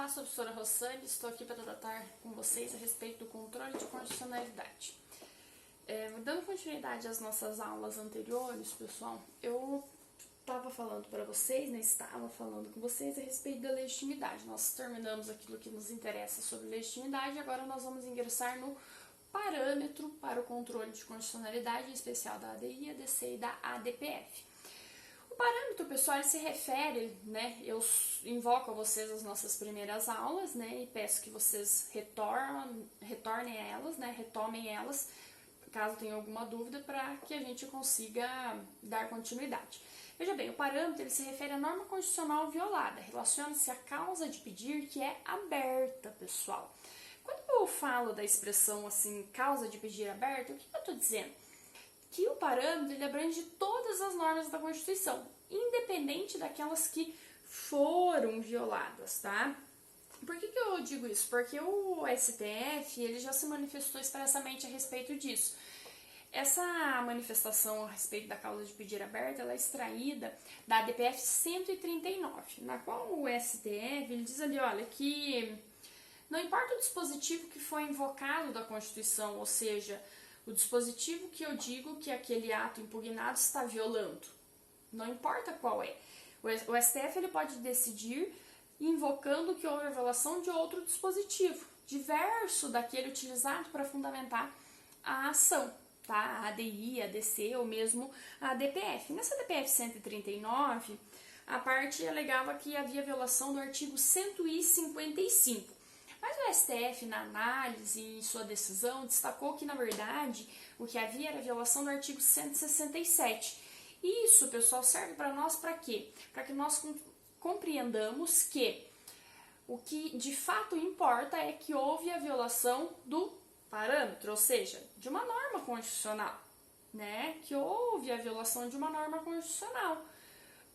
Olá, sou a professora Rossane, estou aqui para tratar com vocês a respeito do controle de constitucionalidade. Dando continuidade às nossas aulas anteriores, pessoal, eu estava falando para vocês, estava falando com vocês a respeito da legitimidade. Nós terminamos aquilo que nos interessa sobre legitimidade e agora nós vamos ingressar no parâmetro para o controle de constitucionalidade, em especial da ADI, ADC e da ADPF. O parâmetro, pessoal, ele se refere, eu invoco a vocês as nossas primeiras aulas, e peço que vocês retornem elas, retomem elas, caso tenha alguma dúvida, para que a gente consiga dar continuidade. Veja bem, o parâmetro ele se refere à norma constitucional violada, relaciona-se à causa de pedir que é aberta, pessoal. Quando eu falo da expressão assim, causa de pedir aberta, o que eu estou dizendo? Que o parâmetro ele abrange todas as normas da Constituição, independente daquelas que foram violadas, tá? Por que eu digo isso? Porque o STF ele já se manifestou expressamente a respeito disso. Essa manifestação a respeito da causa de pedir aberta, ela é extraída da ADPF 139, na qual o STF ele diz ali, olha, que não importa o dispositivo que foi invocado da Constituição, ou seja, o dispositivo que eu digo que aquele ato impugnado está violando, não importa qual é. O STF ele pode decidir invocando que houve a violação de outro dispositivo, diverso daquele utilizado para fundamentar a ação, tá? A ADI, a ADC ou mesmo a ADPF. Nessa ADPF 139, a parte alegava que havia violação do artigo 155. Mas o STF, na análise e em sua decisão, destacou que, na verdade, o que havia era a violação do artigo 167. Isso, pessoal, serve para nós para quê? Para que nós compreendamos que o que de fato importa é que houve a violação do parâmetro, ou seja, de uma norma constitucional, que houve a violação de uma norma constitucional.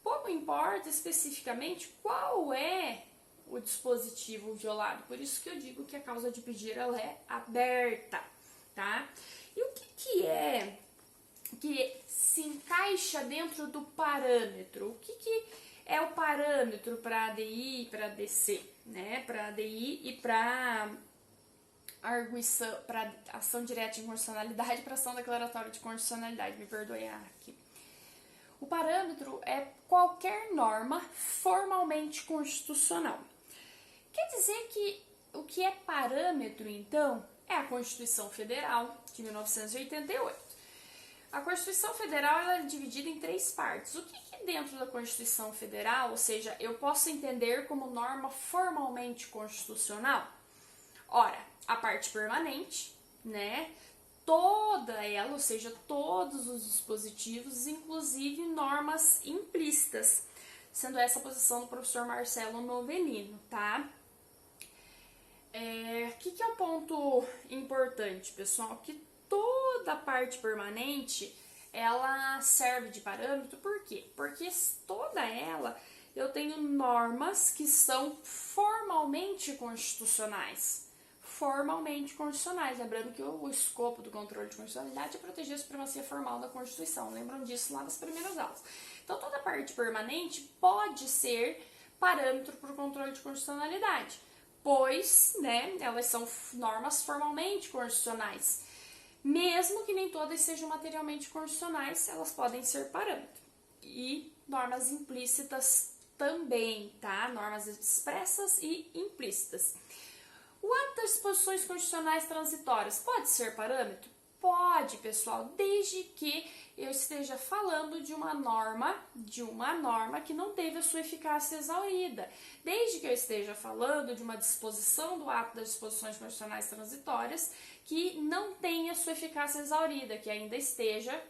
Pouco importa especificamente qual é o dispositivo violado, por isso que eu digo que a causa de pedir ela é aberta, tá? E o que é que se encaixa dentro do parâmetro? O que é o parâmetro para ADI e para ADC, para ADI e para arguição, para ação direta de inconstitucionalidade e para ação declaratória de constitucionalidade, me perdoe aqui. O parâmetro é qualquer norma formalmente constitucional. Quer dizer que o que é parâmetro, então, é a Constituição Federal de 1988. A Constituição Federal ela é dividida em três partes. O que dentro da Constituição Federal, ou seja, eu posso entender como norma formalmente constitucional? Ora, a parte permanente, toda ela, ou seja, todos os dispositivos, inclusive normas implícitas, sendo essa a posição do professor Marcelo Novellino, tá? O que é o ponto importante, pessoal? Que toda a parte permanente, ela serve de parâmetro, por quê? Porque toda ela, eu tenho normas que são formalmente constitucionais. Formalmente constitucionais, lembrando que o escopo do controle de constitucionalidade é proteger a supremacia formal da Constituição, lembram disso lá nas primeiras aulas. Então, toda a parte permanente pode ser parâmetro para o controle de constitucionalidade, pois, elas são normas formalmente constitucionais. Mesmo que nem todas sejam materialmente constitucionais, elas podem ser parâmetro. E normas implícitas também, tá? Normas expressas e implícitas. O ato das disposições constitucionais transitórias pode ser parâmetro? Pode, pessoal, desde que eu esteja falando de uma norma que não teve a sua eficácia exaurida. Desde que eu esteja falando de uma disposição do ato das disposições constitucionais transitórias que não tenha sua eficácia exaurida, que ainda esteja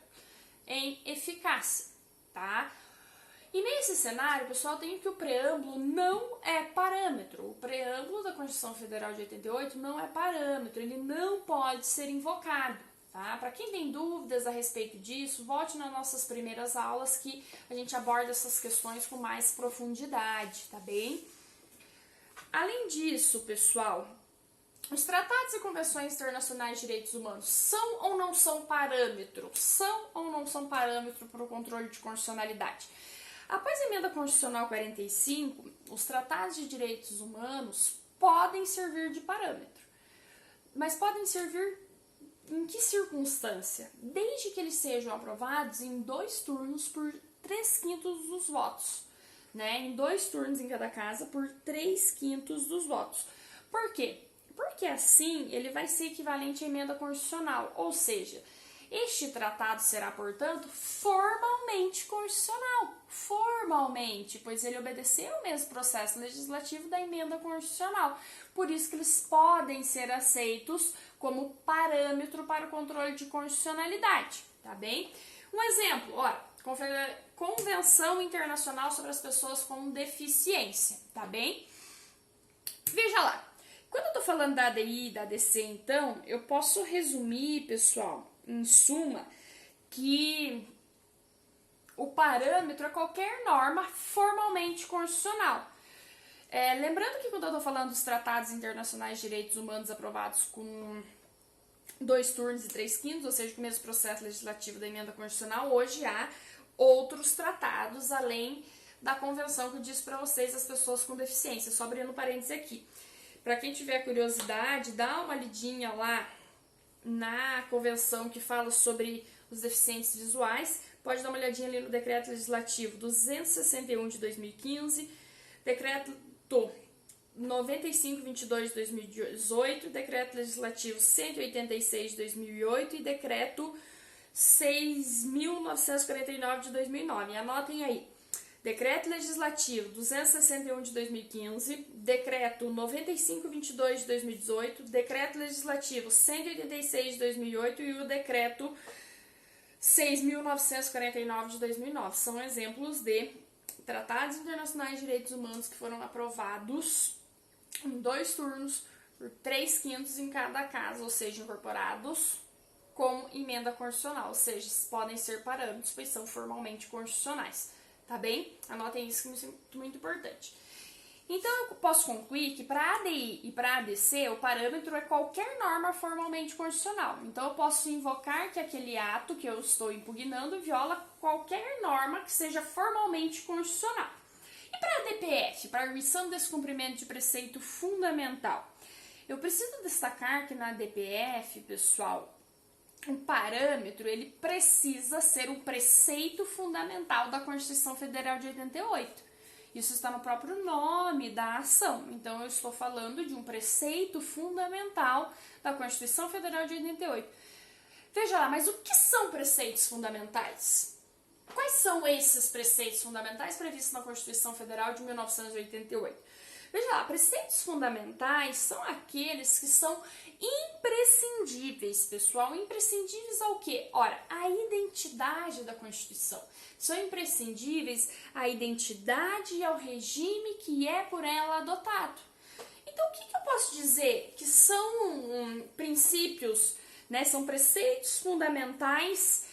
em eficácia, tá? E nesse cenário, pessoal, tem que o preâmbulo não é parâmetro. O preâmbulo da Constituição Federal de 88 não é parâmetro, ele não pode ser invocado, tá? Para quem tem dúvidas a respeito disso, volte nas nossas primeiras aulas que a gente aborda essas questões com mais profundidade, tá bem? Além disso, pessoal, os tratados e convenções internacionais de direitos humanos são ou não são parâmetro? São ou não são parâmetro para o controle de constitucionalidade? Após a Emenda Constitucional 45, os tratados de direitos humanos podem servir de parâmetro. Mas podem servir em que circunstância? Desde que eles sejam aprovados em 2 turnos por 3/5 dos votos. Né? Em 2 turnos em cada casa por 3/5 dos votos. Por quê? Porque assim ele vai ser equivalente à emenda constitucional, ou seja, este tratado será, portanto, formalmente constitucional. Formalmente, pois ele obedeceu o mesmo processo legislativo da emenda constitucional. Por isso que eles podem ser aceitos como parâmetro para o controle de constitucionalidade, tá bem? Um exemplo, Convenção Internacional sobre as Pessoas com Deficiência, tá bem? Veja lá, quando eu tô falando da ADI e da ADC, então, eu posso resumir, pessoal, em suma, que o parâmetro é qualquer norma formalmente constitucional. Lembrando que quando eu tô falando dos tratados internacionais de direitos humanos aprovados com 2 turnos e 3/5, ou seja, com o mesmo processo legislativo da emenda constitucional, hoje há outros tratados, além da convenção que eu disse para vocês, as pessoas com deficiência. Só abrindo parênteses aqui. Para quem tiver curiosidade, dá uma lidinha lá na convenção que fala sobre os deficientes visuais. Pode dar uma olhadinha ali no decreto legislativo 261 de 2015, decreto 9522 de 2018, decreto legislativo 186 de 2008 e decreto 6.949 de 2009. Anotem aí. Decreto Legislativo 261 de 2015, Decreto 9522 de 2018, Decreto Legislativo 186 de 2008 e o Decreto 6.949 de 2009. São exemplos de tratados internacionais de direitos humanos que foram aprovados em 2 turnos por 3/5 em cada casa, ou seja, incorporados com emenda constitucional, ou seja, podem ser parâmetros, pois são formalmente constitucionais. Tá bem? Anotem isso que é muito importante. Então, eu posso concluir que para a ADI e para a ADC, o parâmetro é qualquer norma formalmente constitucional. Então, eu posso invocar que aquele ato que eu estou impugnando viola qualquer norma que seja formalmente constitucional. E para a DPF, para a arguição do descumprimento de preceito fundamental? Eu preciso destacar que na DPF, pessoal, o parâmetro, ele precisa ser o preceito fundamental da Constituição Federal de 88. Isso está no próprio nome da ação. Então, eu estou falando de um preceito fundamental da Constituição Federal de 88. Veja lá, mas o que são preceitos fundamentais? Quais são esses preceitos fundamentais previstos na Constituição Federal de 1988? Veja lá, preceitos fundamentais são aqueles que são imprescindíveis, pessoal. Imprescindíveis ao quê? Ora, a identidade da Constituição. São imprescindíveis à identidade e ao regime que é por ela adotado. Então, o que eu posso dizer? Que são princípios, né? São preceitos fundamentais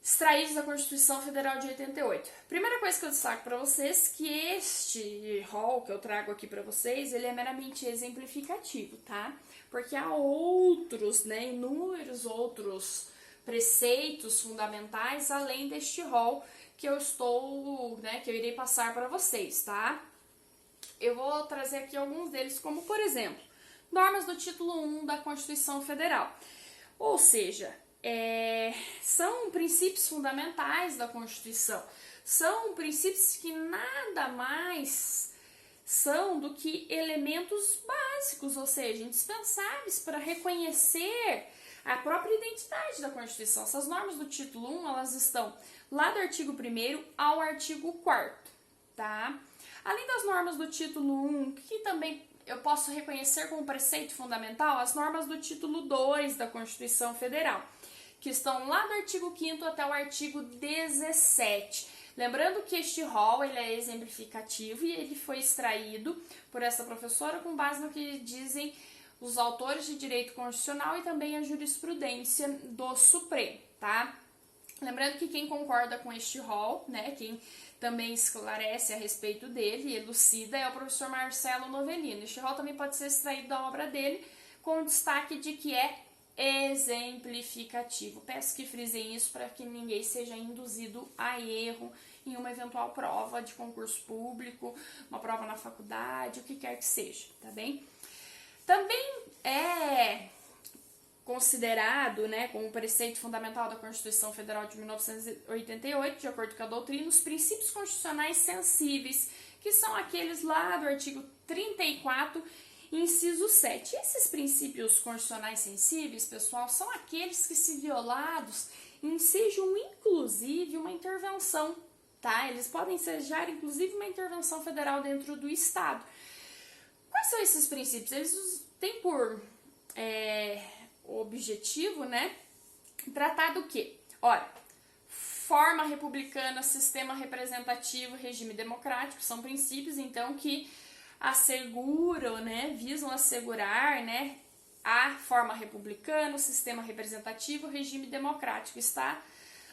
extraídos da Constituição Federal de 88. Primeira coisa que eu destaco para vocês que este rol que eu trago aqui para vocês, ele é meramente exemplificativo, tá? Porque há outros, né, inúmeros outros preceitos fundamentais além deste rol que eu estou, né, que eu irei passar para vocês, tá? Eu vou trazer aqui alguns deles, como por exemplo, normas do título 1 da Constituição Federal. Ou seja, são princípios fundamentais da Constituição. São princípios que nada mais são do que elementos básicos, ou seja, indispensáveis para reconhecer a própria identidade da Constituição. Essas normas do título 1, elas estão lá do artigo 1º ao artigo 4º, tá? Além das normas do título 1, que também eu posso reconhecer como preceito fundamental, as normas do título 2 da Constituição Federal, que estão lá do artigo 5º até o artigo 17. Lembrando que este rol ele é exemplificativo e ele foi extraído por essa professora com base no que dizem os autores de direito constitucional e também a jurisprudência do Supremo, tá? Lembrando que quem concorda com este rol, né, quem também esclarece a respeito dele e elucida é o professor Marcelo Novellino. Este rol também pode ser extraído da obra dele com destaque de que é exemplificativo. Peço que frisem isso para que ninguém seja induzido a erro em uma eventual prova de concurso público, uma prova na faculdade, o que quer que seja, tá bem? Também é considerado, né, como preceito fundamental da Constituição Federal de 1988, de acordo com a doutrina, os princípios constitucionais sensíveis, que são aqueles lá do artigo 34, inciso 7. Esses princípios constitucionais sensíveis, pessoal, são aqueles que, se violados, ensejam inclusive uma intervenção, tá? Eles podem ensejar inclusive uma intervenção federal dentro do Estado. Quais são esses princípios? Eles têm por objetivo, né, tratar do quê? Olha, forma republicana, sistema representativo, regime democrático, são princípios, então, que asseguram, né, visam assegurar, né, a forma republicana, o sistema representativo, regime democrático. Está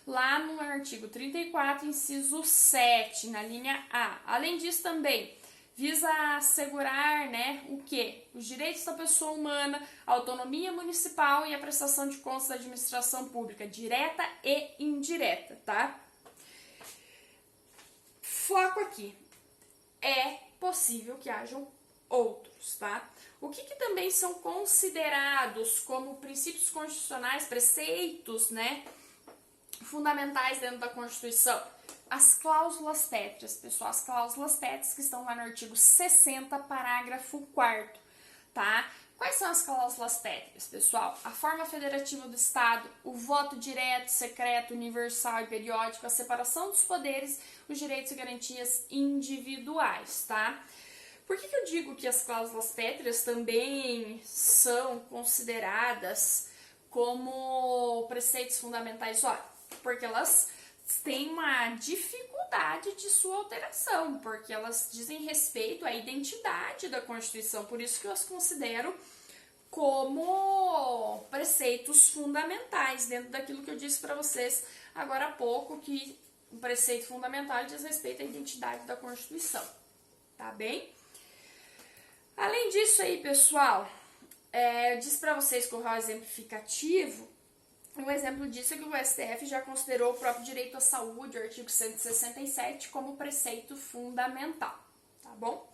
lá no artigo 34, inciso 7, na linha A. Além disso, também visa assegurar, né, o quê? Os direitos da pessoa humana, a autonomia municipal e a prestação de contas da administração pública, direta e indireta, tá? Foco aqui. É possível que hajam outros, tá? O que também são considerados como princípios constitucionais, preceitos, né, fundamentais dentro da Constituição? As cláusulas pétreas, pessoal, as cláusulas pétreas que estão lá no artigo 60, parágrafo 4º, tá? Quais são as cláusulas pétreas, pessoal? A forma federativa do Estado, o voto direto, secreto, universal e periódico, a separação dos poderes, os direitos e garantias individuais, tá? Por que eu digo que as cláusulas pétreas também são consideradas como preceitos fundamentais? Olha, porque elas têm uma dificuldade de sua alteração, porque elas dizem respeito à identidade da Constituição, por isso que eu as considero como preceitos fundamentais, dentro daquilo que eu disse para vocês agora há pouco, que o preceito fundamental diz respeito à identidade da Constituição, tá bem? Além disso aí, pessoal, eu disse para vocês que o real exemplificativo, um exemplo disso é que o STF já considerou o próprio direito à saúde, o artigo 167, como preceito fundamental, tá bom?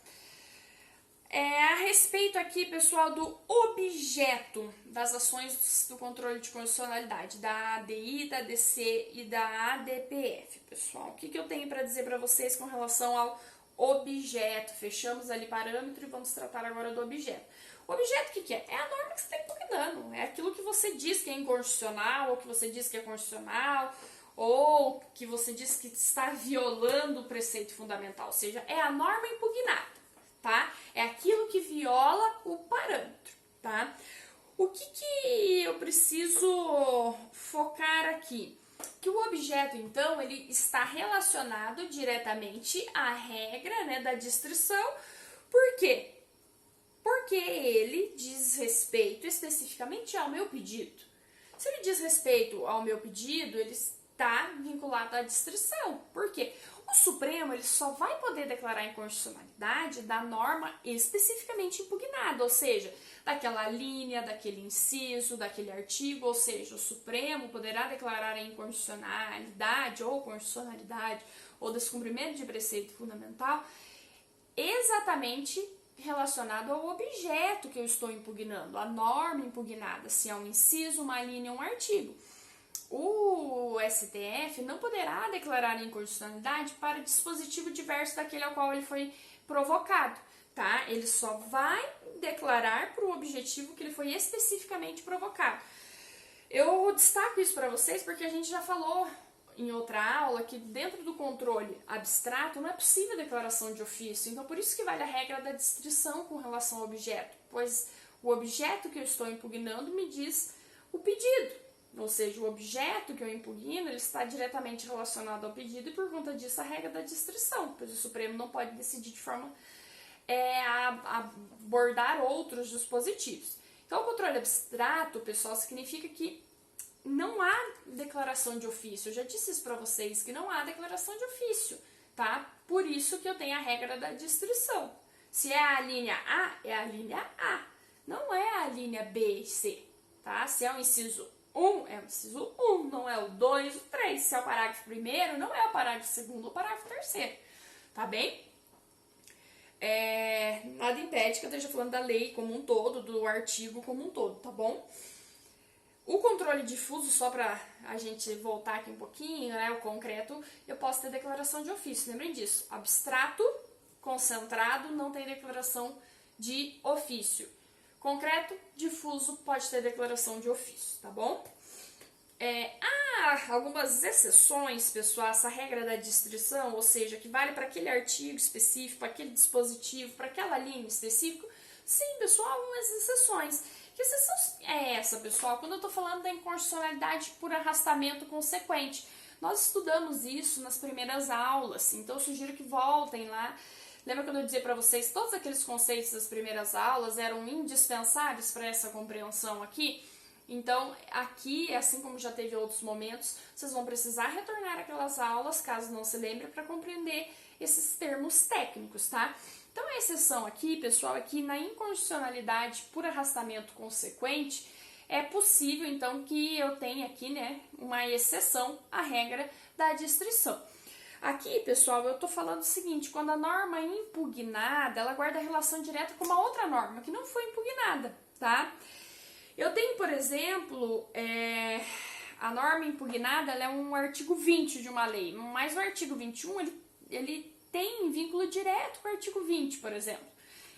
A respeito aqui, pessoal, do objeto das ações do controle de constitucionalidade, da ADI, da ADC e da ADPF, pessoal. O que eu tenho para dizer para vocês com relação ao objeto? Fechamos ali parâmetro e vamos tratar agora do objeto. O objeto, o que é? É a norma que você está impugnando, é aquilo que você diz que é inconstitucional, ou que você diz que é constitucional, ou que você diz que está violando o preceito fundamental, ou seja, é a norma impugnada, tá? É aquilo que viola o parâmetro, tá? O que eu preciso focar aqui? Que o objeto, então, ele está relacionado diretamente à regra, né, da distrição. Por quê? Porque ele diz respeito especificamente ao meu pedido. Se ele diz respeito ao meu pedido, ele está vinculado à distrição. Por quê? O Supremo ele só vai poder declarar a inconstitucionalidade da norma especificamente impugnada, ou seja, daquela linha, daquele inciso, daquele artigo, ou seja, o Supremo poderá declarar a inconstitucionalidade ou constitucionalidade ou descumprimento de preceito fundamental exatamente relacionado ao objeto que eu estou impugnando, a norma impugnada, se é um inciso, uma linha ou um artigo. O STF não poderá declarar a inconstitucionalidade para dispositivo diverso daquele ao qual ele foi provocado, tá? Ele só vai declarar para o objetivo que ele foi especificamente provocado. Eu destaco isso para vocês porque a gente já falou em outra aula que dentro do controle abstrato não é possível declaração de ofício, então por isso que vale a regra da distrição com relação ao objeto, pois o objeto que eu estou impugnando me diz o pedido, ou seja, o objeto que eu impugno ele está diretamente relacionado ao pedido e por conta disso a regra da distrição, pois o Supremo não pode decidir de forma a abordar outros dispositivos. Então o controle abstrato, pessoal, significa que não há declaração de ofício. Eu já disse isso para vocês, que não há declaração de ofício, tá? Por isso que eu tenho a regra da distrição. Se é a linha A, é a linha A. Não é a linha B e C, tá? Se é o inciso 1 é o inciso 1, não é o 2, o 3. Se é o parágrafo primeiro, não é o parágrafo segundo, o parágrafo terceiro. Tá bem? Nada impede que eu esteja falando da lei como um todo, do artigo como um todo, tá bom? O controle difuso, só para a gente voltar aqui um pouquinho, né, o concreto, eu posso ter declaração de ofício, lembrem disso. Abstrato, concentrado, não tem declaração de ofício. Concreto, difuso, pode ter declaração de ofício, tá bom? Há algumas exceções, pessoal, essa regra da distrição, ou seja, que vale para aquele artigo específico, para aquele dispositivo, para aquela linha específica. Sim, pessoal, algumas exceções. Que exceção é essa, pessoal? Quando eu estou falando da inconstitucionalidade por arrastamento consequente. Nós estudamos isso nas primeiras aulas, então eu sugiro que voltem lá. Lembra quando eu dizia para vocês, todos aqueles conceitos das primeiras aulas eram indispensáveis para essa compreensão aqui? Então, aqui, assim como já teve outros momentos, vocês vão precisar retornar aquelas aulas, caso não se lembre, para compreender esses termos técnicos, tá? Então, a exceção aqui, pessoal, é que na inconstitucionalidade por arrastamento consequente, é possível, então, que eu tenha aqui, né, uma exceção à regra da distrição. Aqui, pessoal, eu tô falando o seguinte, quando a norma é impugnada, ela guarda relação direta com uma outra norma que não foi impugnada, tá? Eu tenho, por exemplo, a norma impugnada, ela é um artigo 20 de uma lei, mas o artigo 21, ele tem vínculo direto com o artigo 20, por exemplo.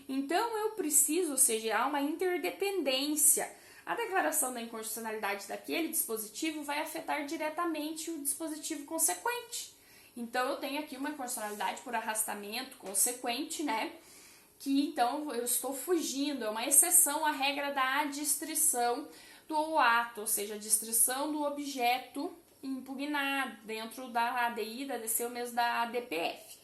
Então, eu preciso, ou seja, há uma interdependência. A declaração da inconstitucionalidade daquele dispositivo vai afetar diretamente o dispositivo consequente. Então, eu tenho aqui uma inconstitucionalidade por arrastamento consequente, né? Que, então, eu estou fugindo, é uma exceção à regra da adstrição do ato, ou seja, a distrição do objeto impugnado dentro da ADI, da ADC ou mesmo da ADPF.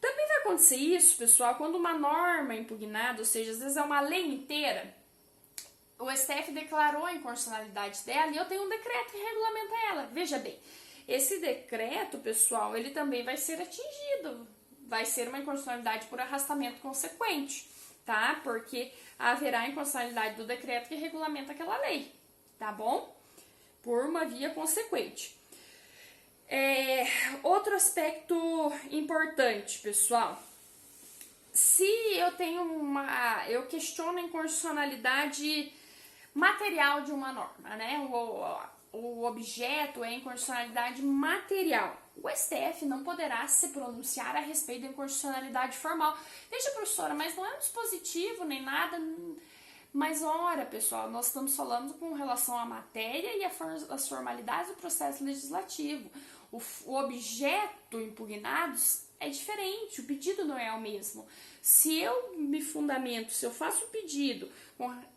Também vai acontecer isso, pessoal, quando uma norma impugnada, ou seja, às vezes é uma lei inteira, o STF declarou a inconstitucionalidade dela e eu tenho um decreto que regulamenta ela. Veja bem, esse decreto, pessoal, ele também vai ser atingido, vai ser uma inconstitucionalidade por arrastamento consequente, tá? Porque haverá inconstitucionalidade do decreto que regulamenta aquela lei, tá bom? Por uma via consequente. Outro aspecto importante, pessoal, se eu tenho eu questiono a inconstitucionalidade material de uma norma, né? O objeto é a inconstitucionalidade material. O STF não poderá se pronunciar a respeito da inconstitucionalidade formal. Veja, professora, mas não é um dispositivo nem nada. Mas ora, pessoal, nós estamos falando com relação à matéria e às formalidades do processo legislativo. O objeto impugnado é diferente, o pedido não é o mesmo. Se eu me fundamento, se eu faço o pedido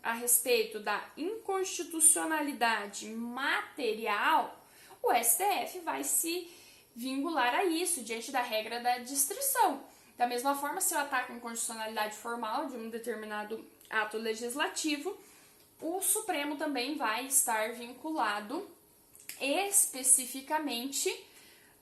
a respeito da inconstitucionalidade material, o STF vai se vincular a isso, diante da regra da distrição. Da mesma forma, se eu ataco a inconstitucionalidade formal de um determinado ato legislativo, o Supremo também vai estar vinculado especificamente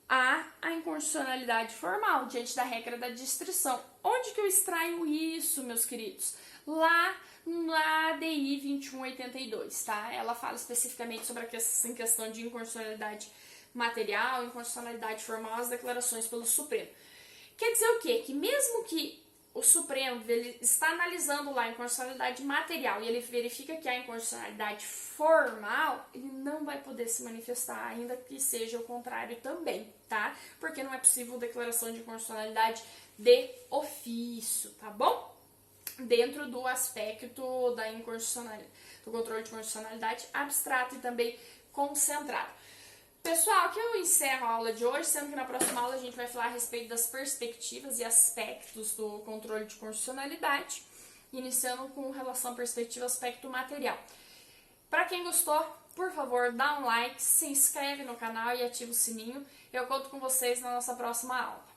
a inconstitucionalidade formal, diante da regra da distrição. Onde que eu extraio isso, meus queridos? Lá na ADI 2182, tá? Ela fala especificamente sobre a questão de inconstitucionalidade material, inconstitucionalidade formal, as declarações pelo Supremo. Quer dizer o quê? Que mesmo que o Supremo ele está analisando lá a inconstitucionalidade material e ele verifica que há inconstitucionalidade formal, ele não vai poder se manifestar, ainda que seja o contrário também, tá? Porque não é possível declaração de inconstitucionalidade de ofício, tá bom? Dentro do aspecto da inconstitucionalidade, do controle de constitucionalidade abstrato e também concentrado. Pessoal, aqui eu encerro a aula de hoje, sendo que na próxima aula a gente vai falar a respeito das perspectivas e aspectos do controle de constitucionalidade, iniciando com relação à perspectiva aspecto material. Para quem gostou, por favor, dá um like, se inscreve no canal e ativa o sininho. Eu conto com vocês na nossa próxima aula.